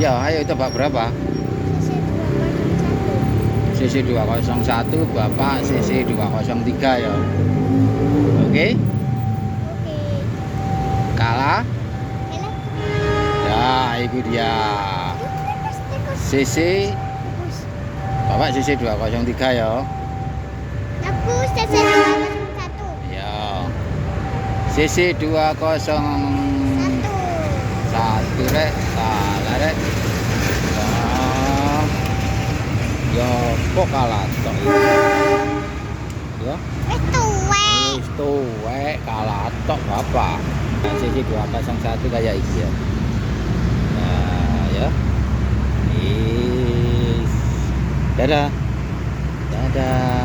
Iya, ayo tebak berapa? CC 201, Bapak CC 203 ya. Oke? Kalah? Ya, itu dia. CC Bapak CC 203 ya. Aku CC 201. Ya. CC 201 rek, salah rek. Ya, kok kalah tok iki. Ya. Wis tuwek kalah tok Bapak. Nah, CC 201 kayak iki ya. Nah, ya. Dadah. Dadah.